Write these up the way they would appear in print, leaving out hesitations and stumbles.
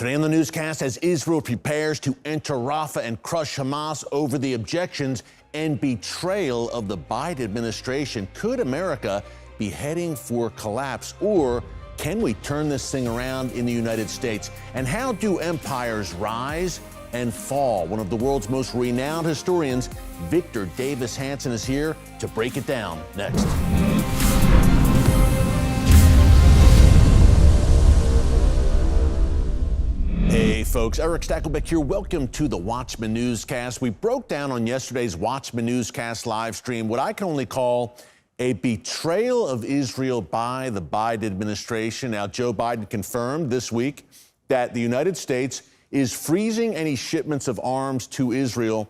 Today on the newscast, as Israel prepares to enter Rafah and crush Hamas over the objections and betrayal of the Biden administration, could America be heading for collapse, or can we turn this thing around in the United States? And how do empires rise and fall? One of the world's most renowned historians, Victor Davis Hanson, is here to break it down next. Hey folks, Eric Stakelbeck here. Welcome to the Watchman Newscast. We broke down on yesterday's Watchman Newscast live stream what I can only call a betrayal of Israel by the Biden administration. Now, Joe Biden confirmed this week that the United States is freezing any shipments of arms to Israel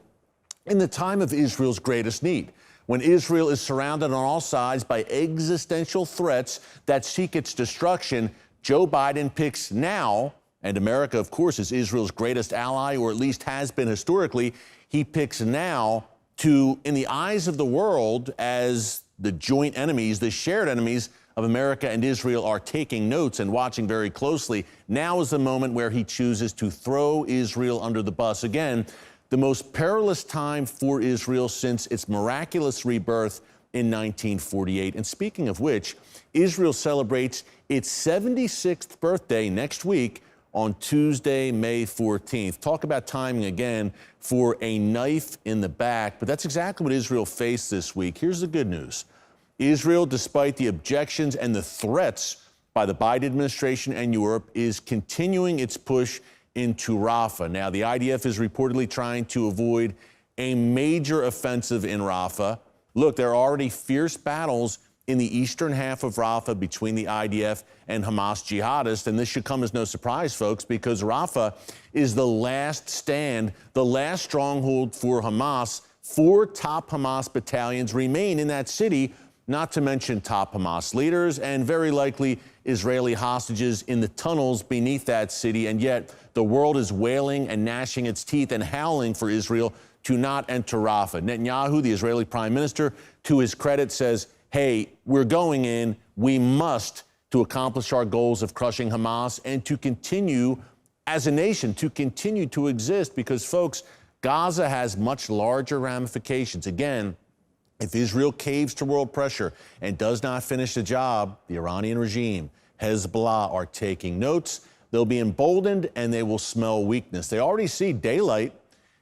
in the time of Israel's greatest need, when Israel is surrounded on all sides by existential threats that seek its destruction. Joe Biden picks now, and America, of course, is Israel's greatest ally, or at least has been historically. He picks now to, in the eyes of the world, as the joint enemies, the shared enemies of America and Israel are taking notes and watching very closely. Now is the moment where he chooses to throw Israel under the bus. Again, the most perilous time for Israel since its miraculous rebirth in 1948. And speaking of which, Israel celebrates its 76th birthday next week, on Tuesday, May 14th. Talk about timing again for a knife in the back, but that's exactly what Israel faced this week. Here's the good news. Israel, despite the objections and the threats by the Biden administration and Europe, is continuing its push into Rafah. Now, the IDF is reportedly trying to avoid a major offensive in Rafah. Look, there are already fierce battles in the eastern half of Rafah between the IDF and Hamas jihadists. And this should come as no surprise, folks, because Rafah is the last stand, the last stronghold for Hamas. 4 top Hamas battalions remain in that city, not to mention top Hamas leaders and very likely Israeli hostages in the tunnels beneath that city. And yet the world is wailing and gnashing its teeth and howling for Israel to not enter Rafah. Netanyahu, the Israeli prime minister, to his credit, says, hey, we're going in. We must, to accomplish our goals of crushing Hamas and to continue as a nation, to continue to exist, because, folks, Gaza has much larger ramifications. Again, if Israel caves to world pressure and does not finish the job, the Iranian regime, Hezbollah, are taking notes. They'll be emboldened and they will smell weakness. They already see daylight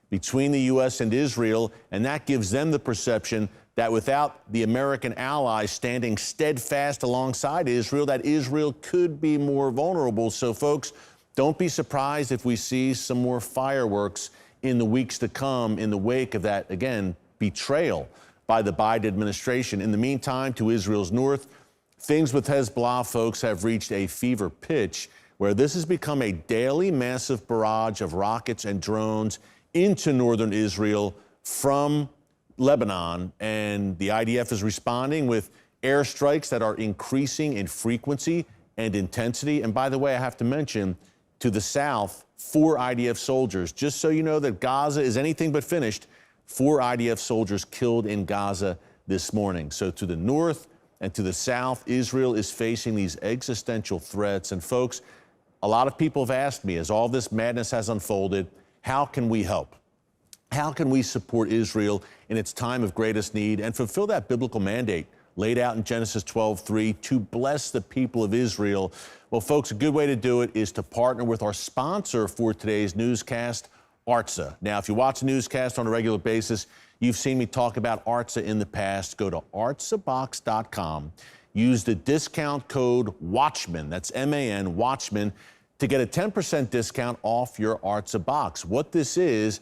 between the U.S. and Israel, and that gives them the perception that without the American allies standing steadfast alongside Israel, that Israel could be more vulnerable. So, folks, don't be surprised if we see some more fireworks in the weeks to come in the wake of that, again, betrayal by the Biden administration. In the meantime, to Israel's north, things with Hezbollah, folks, have reached a fever pitch where this has become a daily massive barrage of rockets and drones into northern Israel from Lebanon, and the IDF is responding with airstrikes that are increasing in frequency and intensity. And by the way, I have to mention, to the south, 4 IDF soldiers. Just so you know that Gaza is anything but finished, 4 IDF soldiers killed in Gaza this morning. So to the north and to the south, Israel is facing these existential threats. And folks, a lot of people have asked me, as all this madness has unfolded, how can we help? How can we support Israel in its time of greatest need and fulfill that biblical mandate laid out in Genesis 12:3 to bless the people of Israel? Well, folks, a good way to do it is to partner with our sponsor for today's newscast, ARTSA. Now, if you watch a newscast on a regular basis, you've seen me talk about ARTSA in the past. Go to artsabox.com. Use the discount code WATCHMAN, that's M-A-N, WATCHMAN, to get a 10% discount off your ARTSA box. What this is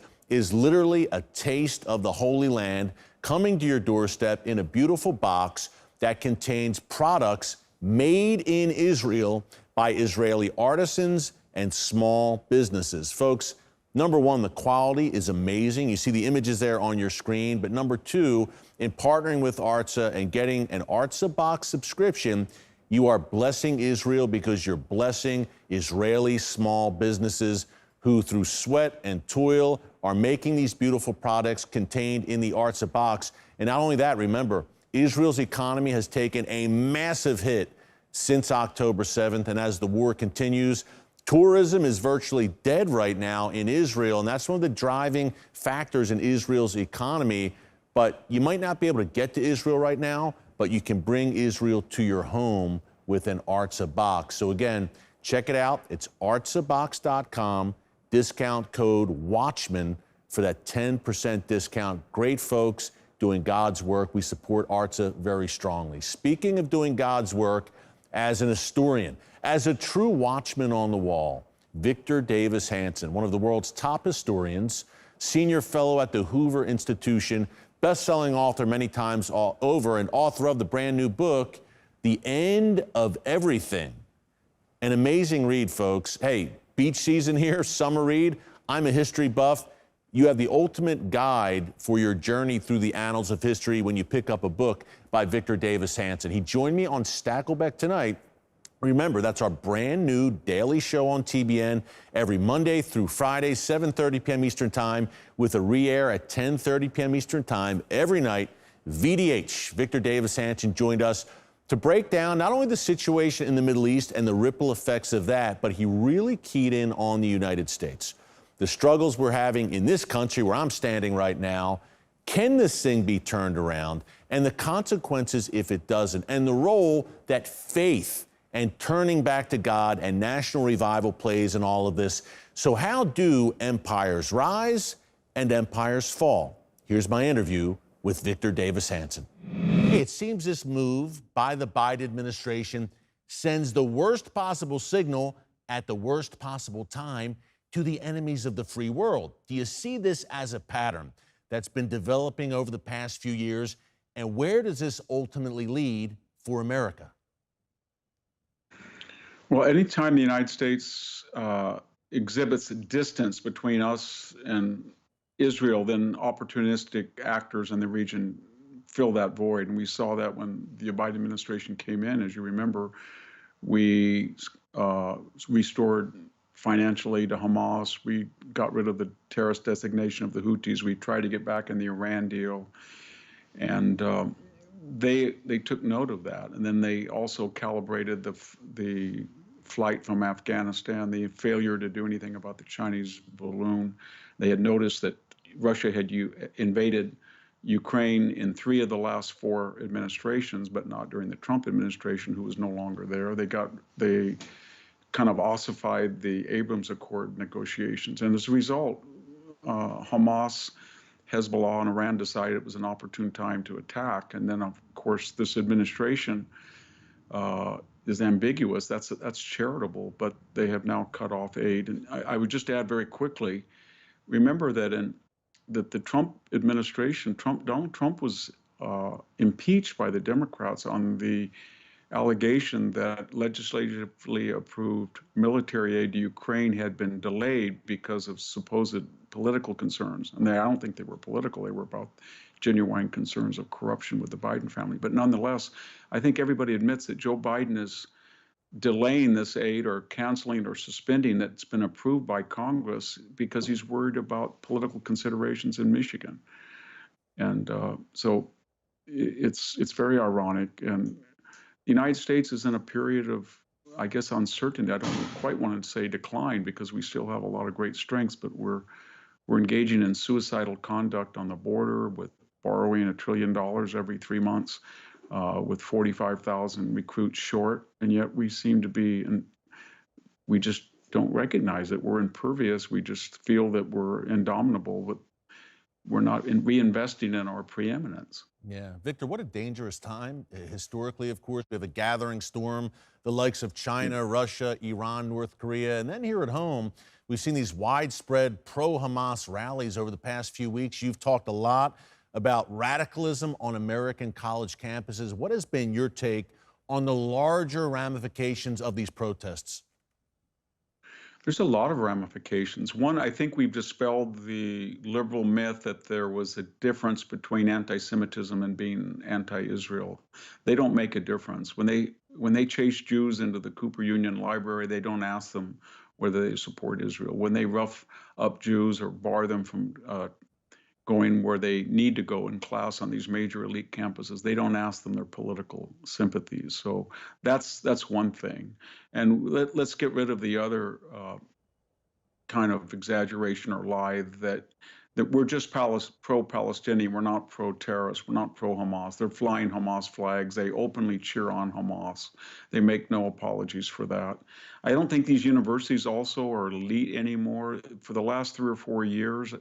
literally a taste of the Holy Land coming to your doorstep in a beautiful box that contains products made in Israel by Israeli artisans and small businesses. Folks, number one, the quality is amazing. You see the images there on your screen. But number two, in partnering with ARTSA and getting an ARTSA box subscription, you are blessing Israel because you're blessing Israeli small businesses who, through sweat and toil, are making these beautiful products contained in the ARTSA box. And not only that, remember, Israel's economy has taken a massive hit since October 7th. And as the war continues, Tourism is virtually dead right now in Israel, and that's one of the driving factors in Israel's economy. But you might not be able to get to Israel right now, but you can bring Israel to your home with an Artza box. So again, check it out. It's artzabox.com, discount code WATCHMAN for that 10% discount. Great folks doing God's work. We support Artza very strongly. Speaking of doing God's work, as an historian, as a true watchman on the wall, Victor Davis Hanson, one of the world's top historians, senior fellow at the Hoover Institution, best-selling author many times all over, and author of the brand new book, The End of Everything. An amazing read, folks. Hey, beach season here, summer read. I'm a history buff. You have the ultimate guide for your journey through the annals of history when you pick up a book by Victor Davis Hanson. He joined me on Stackleback tonight. Remember, that's our brand new daily show on TBN every Monday through Friday, 7:30 p.m. Eastern Time, with a re-air at 10:30 p.m. Eastern Time every night. VDH, Victor Davis Hanson, joined us to break down not only the situation in the Middle East and the ripple effects of that, but he really keyed in on the United States. The struggles we're having in this country where I'm standing right now, can this thing be turned around? And the consequences if it doesn't, and the role that faith and turning back to God and national revival plays in all of this. So how do empires rise and empires fall? Here's my interview with Victor Davis Hanson. It seems this move by the Biden administration sends the worst possible signal at the worst possible time to the enemies of the free world. Do you see this as a pattern that's been developing over the past few years? And where does this ultimately lead for America? Well, anytime the United States exhibits a distance between us and Israel, then opportunistic actors in the region fill that void. And we saw that when the Biden administration came in. As you remember, we restored financial aid to Hamas. We got rid of the terrorist designation of the Houthis. We tried to get back in the Iran deal. And they took note of that. And then they also calibrated the flight from Afghanistan, the failure to do anything about the Chinese balloon. They had noticed that Russia had invaded Ukraine in 3 of the last 4 administrations, but not during the Trump administration, who was no longer there. They kind of ossified the Abrams Accord negotiations. And as a result, Hamas, Hezbollah, and Iran decided it was an opportune time to attack. And then, of course, this administration is ambiguous. That's charitable, but they have now cut off aid. And I would just add very quickly, remember that that the Trump administration, Donald Trump was impeached by the Democrats on the allegation that legislatively approved military aid to Ukraine had been delayed because of supposed political concerns. And I don't think they were political, they were about genuine concerns of corruption with the Biden family. But nonetheless, I think everybody admits that Joe Biden is delaying this aid or canceling or suspending that's been approved by Congress because he's worried about political considerations in Michigan. And so it's very ironic. And the United States is in a period of, I guess, uncertainty. I don't quite want to say decline because we still have a lot of great strengths, but we're engaging in suicidal conduct on the border with borrowing $1 trillion every 3 months, with 45,000 recruits short, and yet we seem to be, and we just don't recognize it. We're impervious. We just feel that we're indomitable, but we're not reinvesting in our preeminence. Yeah, Victor, what a dangerous time. Historically, of course, we have a gathering storm, the likes of China, Russia, Iran, North Korea, and then here at home, we've seen these widespread pro-Hamas rallies over the past few weeks. You've talked a lot about radicalism on American college campuses. What has been your take on the larger ramifications of these protests? There's a lot of ramifications. One, I think we've dispelled the liberal myth that there was a difference between anti-Semitism and being anti-Israel. They don't make a difference. When they chase Jews into the Cooper Union Library, they don't ask them whether they support Israel. When they rough up Jews or bar them from going where they need to go in class on these major elite campuses. They don't ask them their political sympathies. So that's one thing. And let's get rid of the other kind of exaggeration or lie that we're just pro-Palestinian, we're not pro-terrorist, we're not pro-Hamas. They're flying Hamas flags. They openly cheer on Hamas. They make no apologies for that. I don't think these universities also are elite anymore. For the last 3 or 4 years,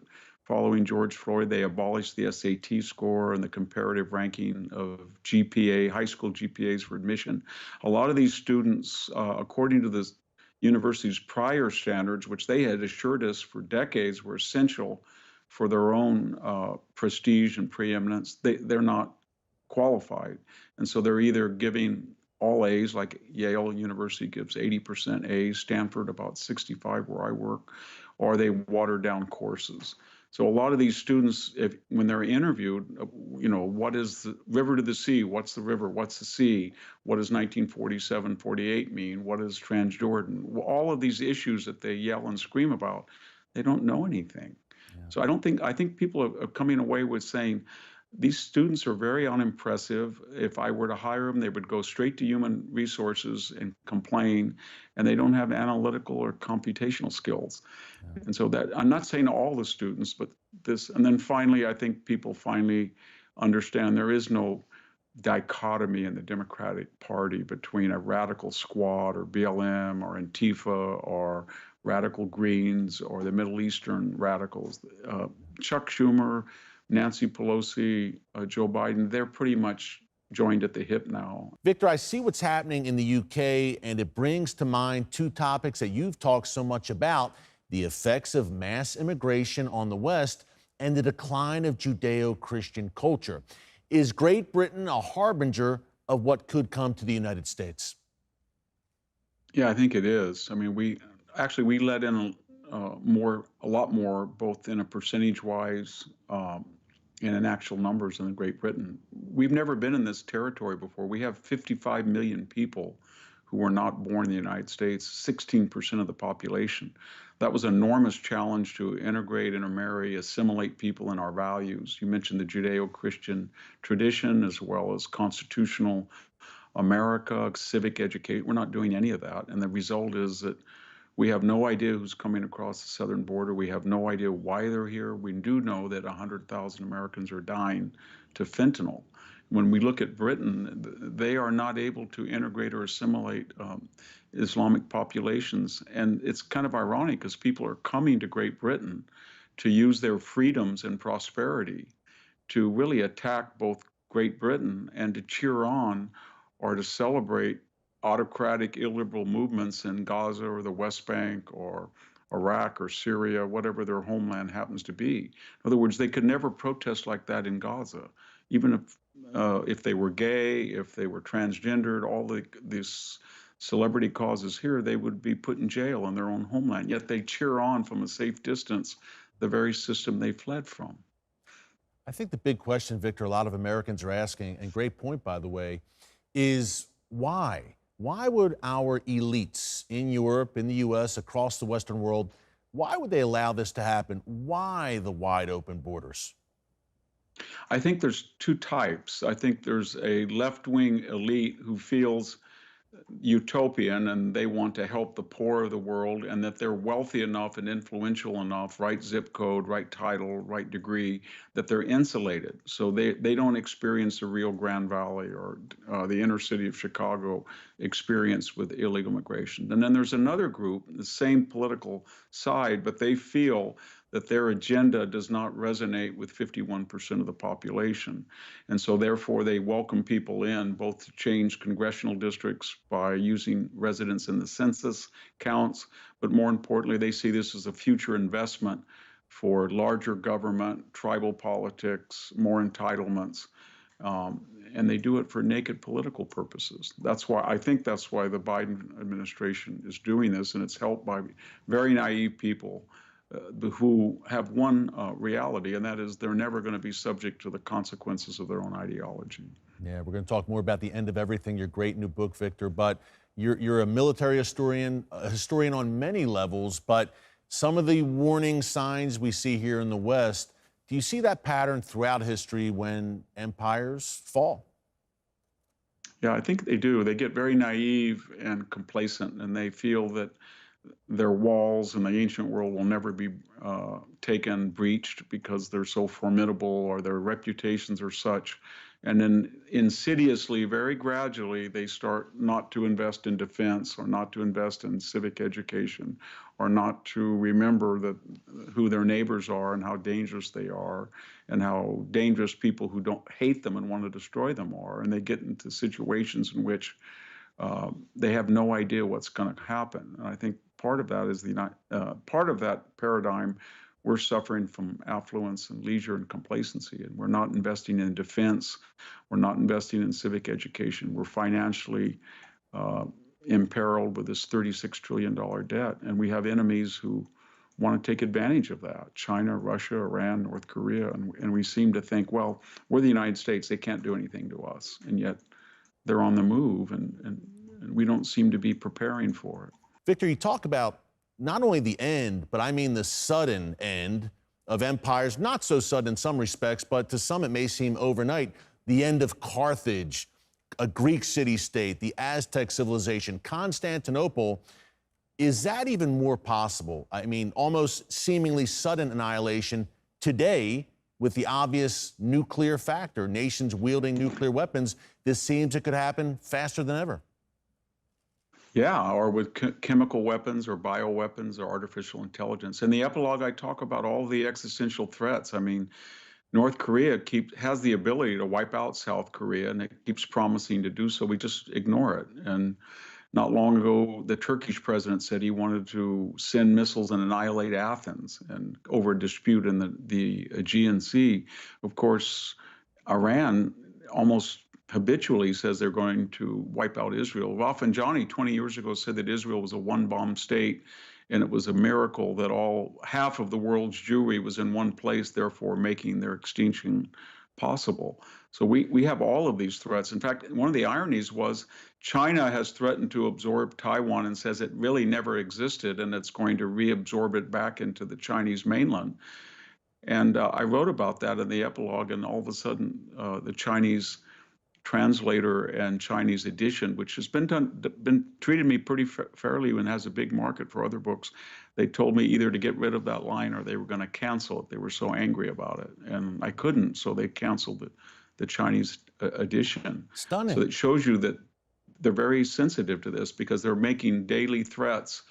following George Floyd, they abolished the SAT score and the comparative ranking of GPA, high school GPAs for admission. A lot of these students, according to the university's prior standards, which they had assured us for decades were essential for their own prestige and preeminence, they're not qualified. And so they're either giving all A's, like Yale University gives 80% A's, Stanford about 65 where I work, or they water down courses. So a lot of these students, when they're interviewed, what is the river to the sea? What's the river? What's the sea? What does 1947, 48 mean? What is Transjordan? All of these issues that they yell and scream about, they don't know anything. Yeah. So I think people are coming away with saying, these students are very unimpressive. If I were to hire them, they would go straight to human resources and complain, and they don't have analytical or computational skills. Yeah. And so that, I'm not saying all the students, but this, and then finally, I think people finally understand there is no dichotomy in the Democratic Party between a radical squad or BLM or Antifa or radical Greens or the Middle Eastern radicals. Chuck Schumer, Nancy Pelosi, Joe Biden, they're pretty much joined at the hip now. Victor, I see what's happening in the UK, and it brings to mind two topics that you've talked so much about: the effects of mass immigration on the West and the decline of Judeo-Christian culture. Is Great Britain a harbinger of what could come to the United States? Yeah, I think it is. I mean, we let in a lot more, both in a percentage-wise and in actual numbers than Great Britain. We've never been in this territory before. We have 55 million people who were not born in the United States, 16% of the population. That was an enormous challenge to integrate, intermarry, assimilate people in our values. You mentioned the Judeo-Christian tradition as well as constitutional America, civic education. We're not doing any of that. And the result is that we have no idea who's coming across the southern border. We have no idea why they're here. We do know that 100,000 Americans are dying to fentanyl. When we look at Britain, they are not able to integrate or assimilate Islamic populations. And it's kind of ironic because people are coming to Great Britain to use their freedoms and prosperity to really attack both Great Britain and to cheer on or to celebrate autocratic illiberal movements in Gaza or the West Bank or Iraq or Syria, whatever their homeland happens to be. In other words, they could never protest like that in Gaza, even if they were gay, if they were transgendered, all these celebrity causes here, they would be put in jail in their own homeland. Yet they cheer on from a safe distance the very system they fled from. I think the big question, Victor, a lot of Americans are asking, and great point, by the way, is why? Why would our elites in Europe, in the U.S., across the Western world, why would they allow this to happen? Why the wide open borders? I think there's two types. I think there's a left-wing elite who feels utopian and they want to help the poor of the world, and that they're wealthy enough and influential enough, right zip code, right title, right degree, that they're insulated. So they don't experience the real Grand Valley or the inner city of Chicago experience with illegal migration. And then there's another group, the same political side, but they feel that their agenda does not resonate with 51% of the population. And so therefore they welcome people in, both to change congressional districts by using residents in the census counts, but more importantly, they see this as a future investment for larger government, tribal politics, more entitlements, and they do it for naked political purposes. I think that's why the Biden administration is doing this, and it's helped by very naive people who have one reality, and that is they're never going to be subject to the consequences of their own ideology. Yeah, we're going to talk more about the end of everything, your great new book, Victor, but you're a military historian, a historian on many levels, but some of the warning signs we see here in the West Do you see that pattern throughout history when empires fall? Yeah, I think they do. They get very naive and complacent, and they feel that their walls in the ancient world will never be taken, breached, because they're so formidable or their reputations are such. And then insidiously, very gradually, they start not to invest in defense or not to invest in civic education or not to remember that who their neighbors are and how dangerous they are and how dangerous people who don't hate them and want to destroy them are. And they get into situations in which they have no idea what's going to happen. And I think part of that is part of that paradigm. We're suffering from affluence and leisure and complacency, and we're not investing in defense. We're not investing in civic education. We're financially imperiled with this $36 trillion debt, and we have enemies who want to take advantage of that: China, Russia, Iran, North Korea, and we seem to think, well, we're the United States, they can't do anything to us, and yet they're on the move, and we don't seem to be preparing for it. Victor, you talk about not only the end, but I mean the sudden end of empires, not so sudden in some respects, but to some it may seem overnight. The end of Carthage, a Greek city-state, the Aztec civilization, Constantinople. Is that even more possible? I mean, almost seemingly sudden annihilation today with the obvious nuclear factor, nations wielding nuclear weapons. This seems it could happen faster than ever. Yeah, or with chemical weapons or bioweapons or artificial intelligence. In the epilogue, I talk about all the existential threats. I mean, North Korea has the ability to wipe out South Korea, and it keeps promising to do so. We just ignore it. And not long ago, the Turkish president said he wanted to send missiles and annihilate Athens, and over a dispute in the Aegean Sea. Of course, Iran almost habitually says they're going to wipe out Israel. Rafsanjani 20 years ago said that Israel was a one-bomb state, and it was a miracle that half of the world's Jewry was in one place, therefore making their extinction possible. So we have all of these threats. In fact, one of the ironies was China has threatened to absorb Taiwan and says it really never existed, and it's going to reabsorb it back into the Chinese mainland. And I wrote about that in the epilogue, and all of a sudden, the Chinese translator and Chinese edition, which has been treated me pretty fairly and has a big market for other books, they told me either to get rid of that line or they were going to cancel it. They were so angry about it, and I couldn't, so they canceled the Chinese edition. Stunning. So it shows you that they're very sensitive to this because they're making daily threats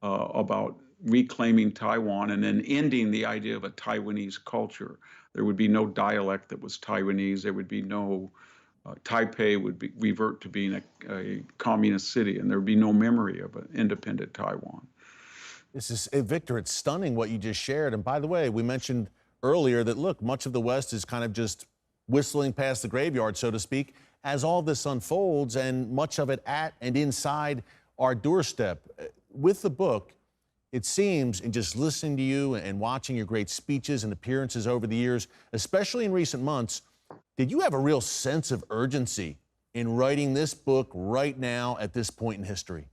about reclaiming Taiwan and then ending the idea of a Taiwanese culture. There would be no dialect that was Taiwanese. There would be no Taipei would revert to being a communist city, and there would be no memory of an independent Taiwan. This is, Victor, it's stunning what you just shared. And by the way, we mentioned earlier that, look, much of the West is kind of just whistling past the graveyard, so to speak, as all this unfolds, and much of it at and inside our doorstep. With the book, it seems, in just listening to you and watching your great speeches and appearances over the years, especially in recent months, did you have a real sense of urgency in writing this book right now at this point in history?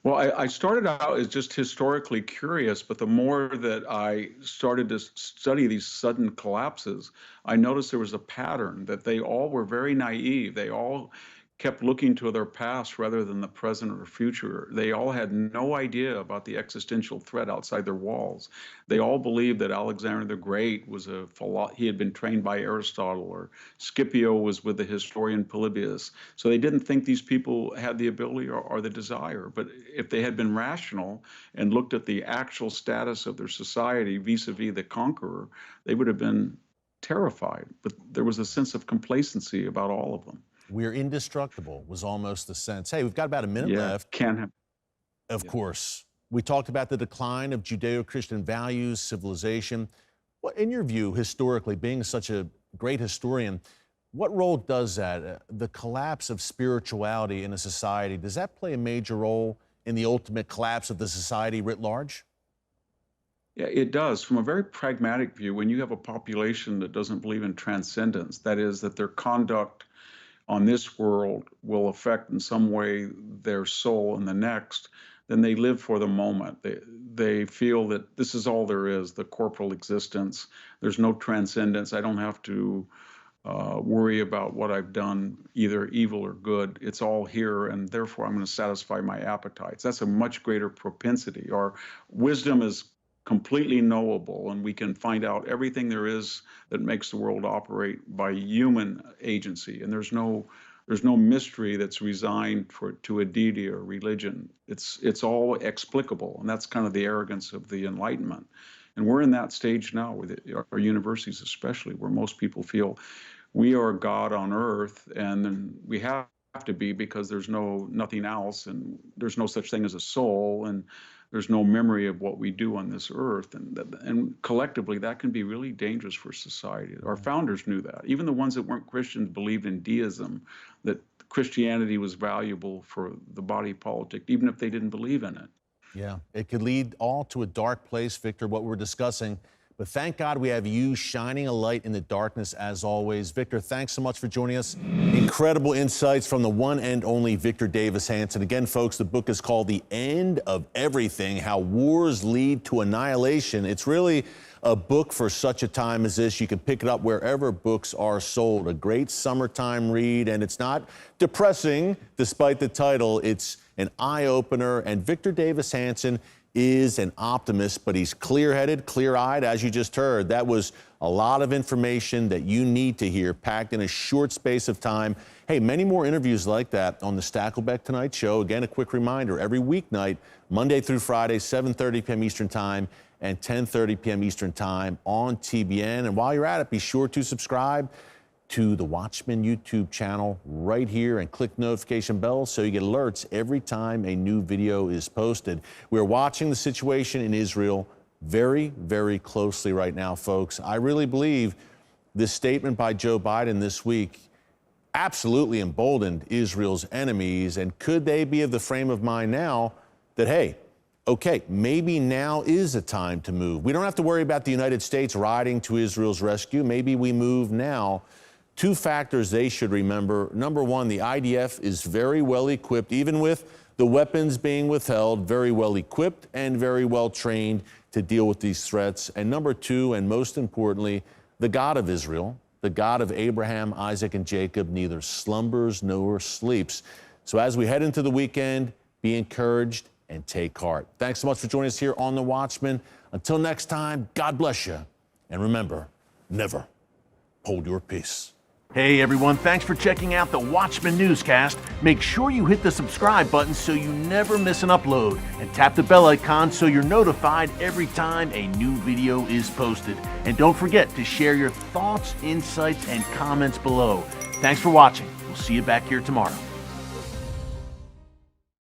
Well, I started out as just historically curious, but the more that I started to study these sudden collapses, I noticed there was a pattern, that they all were very naive. They all kept looking to their past rather than the present or future. They all had no idea about the existential threat outside their walls. They all believed that Alexander the Great was he had been trained by Aristotle, or Scipio was with the historian Polybius. So they didn't think these people had the ability or the desire. But if they had been rational and looked at the actual status of their society vis-a-vis the conqueror, they would have been terrified. But there was a sense of complacency about all of them. We're indestructible was almost the sense. Hey, we've got about a minute left. Can have. Of course. We talked about the decline of Judeo-Christian values, civilization. What, in your view, historically, being such a great historian, what role does that, the collapse of spirituality in a society, does that play a major role in the ultimate collapse of the society writ large? Yeah, it does. From a very pragmatic view, when you have a population that doesn't believe in transcendence, that is, that their conduct on this world will affect in some way their soul in the next, then they live for the moment. They feel that this is all there is, the corporal existence. There's no transcendence. I don't have to worry about what I've done, either evil or good. It's all here, and therefore I'm going to satisfy my appetites. That's a much greater propensity. Our wisdom is completely knowable, and we can find out everything there is that makes the world operate by human agency. And there's no mystery that's resigned to a deity or religion. It's all explicable, and that's kind of the arrogance of the Enlightenment. And we're in that stage now with our universities, especially, where most people feel we are God on earth, and then we have to be, because there's nothing else, and there's no such thing as a soul, and there's no memory of what we do on this earth. And collectively, that can be really dangerous for society. Our founders knew that. Even the ones that weren't Christians believed in deism, that Christianity was valuable for the body politic, even if they didn't believe in it. Yeah, it could lead all to a dark place, Victor, what we're discussing. But thank God we have you shining a light in the darkness as always. Victor, thanks so much for joining us. Incredible insights from the one and only Victor Davis Hanson. Again, folks, the book is called The End of Everything: How Wars Lead to Annihilation. It's really a book for such a time as this. You can pick it up wherever books are sold. A great summertime read, and it's not depressing despite the title. It's an eye-opener, and Victor Davis Hanson is an optimist, but he's clear-headed, clear-eyed, as you just heard. That was a lot of information that you need to hear, packed in a short space of time. Hey, many more interviews like that on the Stacklebeck Tonight Show. Again, a quick reminder, every weeknight, Monday through Friday, 7:30 p.m. Eastern Time and 10:30 p.m. Eastern Time on TBN. And while you're at it, be sure to subscribe to the Watchmen YouTube channel right here and click notification bell so you get alerts every time a new video is posted. We're watching the situation in Israel very, very closely right now, folks. I really believe this statement by Joe Biden this week absolutely emboldened Israel's enemies. And could they be of the frame of mind now that, hey, okay, maybe now is a time to move. We don't have to worry about the United States riding to Israel's rescue. Maybe we move now. Two factors they should remember. Number one, the IDF is very well equipped, even with the weapons being withheld, very well equipped and very well trained to deal with these threats. And number two, and most importantly, the God of Israel, the God of Abraham, Isaac, and Jacob, neither slumbers nor sleeps. So as we head into the weekend, be encouraged and take heart. Thanks so much for joining us here on The Watchmen. Until next time, God bless you. And remember, never hold your peace. Hey everyone, thanks for checking out the Watchmen Newscast. Make sure you hit the subscribe button so you never miss an upload, and tap the bell icon so you're notified every time a new video is posted. And don't forget to share your thoughts, insights, and comments below. Thanks for watching. We'll see you back here tomorrow.